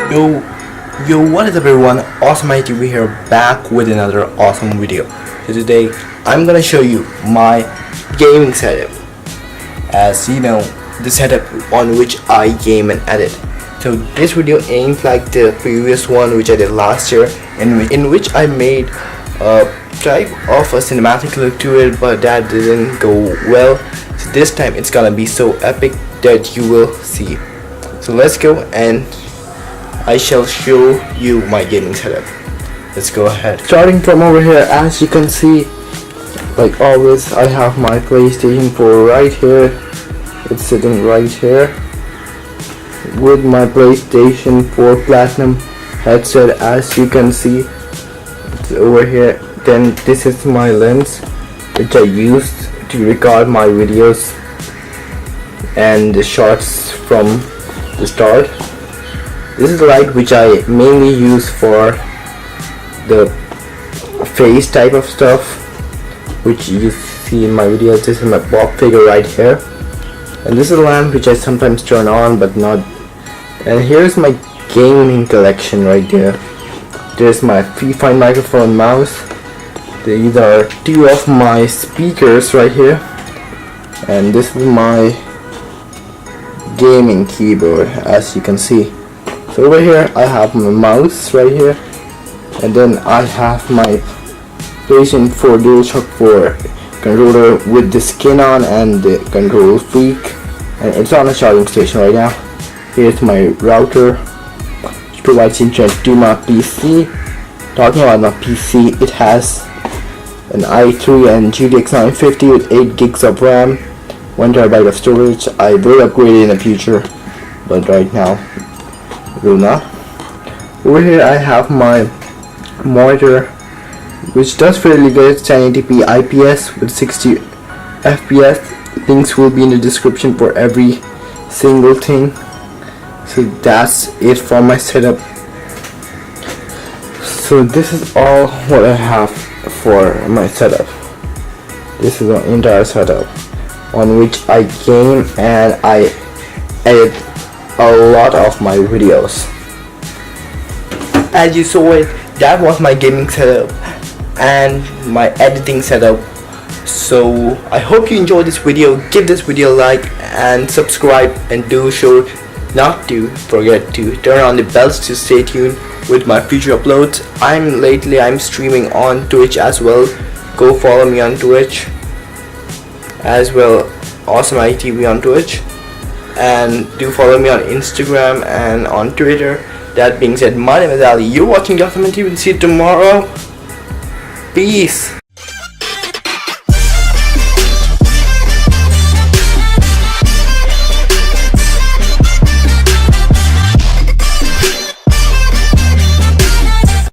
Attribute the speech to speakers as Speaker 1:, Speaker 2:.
Speaker 1: What is up everyone, Awesome IT here back with another awesome video. So today I'm gonna show you my gaming setup. As you know, the setup on which I game and edit. So this video ain't like the previous one which I did last year, in which I made a type of a cinematic look to it, but that didn't go well. So this time it's gonna be so epic that you will see. So let's go and I shall show you my gaming setup. Let's go ahead. Starting from over here, as you can see, like always, I have my PlayStation 4 right here. It's sitting right here with my PlayStation 4 Platinum headset. As you can see, it's over here. Then this is my lens which I used to record my videos and the shots from the start. This is the light which I mainly use for the face type of stuff which you see in my videos. This is my Bob figure right here, and this is a lamp which I sometimes turn on but not. And here's my gaming collection right there. There's my Fifine Microphone mouse. These are two of my speakers right here, and this is my gaming keyboard, as you can see. So over here I have my mouse right here, and then I have my PlayStation 4 DualShock 4 controller with the skin on and the control freak, and it's on a charging station right now. Here's my router which provides internet to my PC. Talking about my PC, it has an i3 and GTX 950 with 8 gigs of RAM, 1 terabyte of storage. I will upgrade it in the future, but right now will not. Over here I have my monitor which does fairly good. 1080p IPS with 60 FPS. Links will be in the description for every single thing. So that's it for my setup. So this is all what I have for my setup. This is the entire setup on which I game and I edit a lot of my videos. As you saw it, that was my gaming setup and my editing setup. So I hope you enjoyed this video. Give this video a like and subscribe, and do sure not to forget to turn on the bells to stay tuned with my future uploads. I'm streaming on Twitch as well. Go follow me on Twitch as well, Awesome ITV on Twitch, and do follow me on Instagram and on Twitter. That being said, my name is Ali. You're watching Awesome ITV. See you tomorrow. Peace.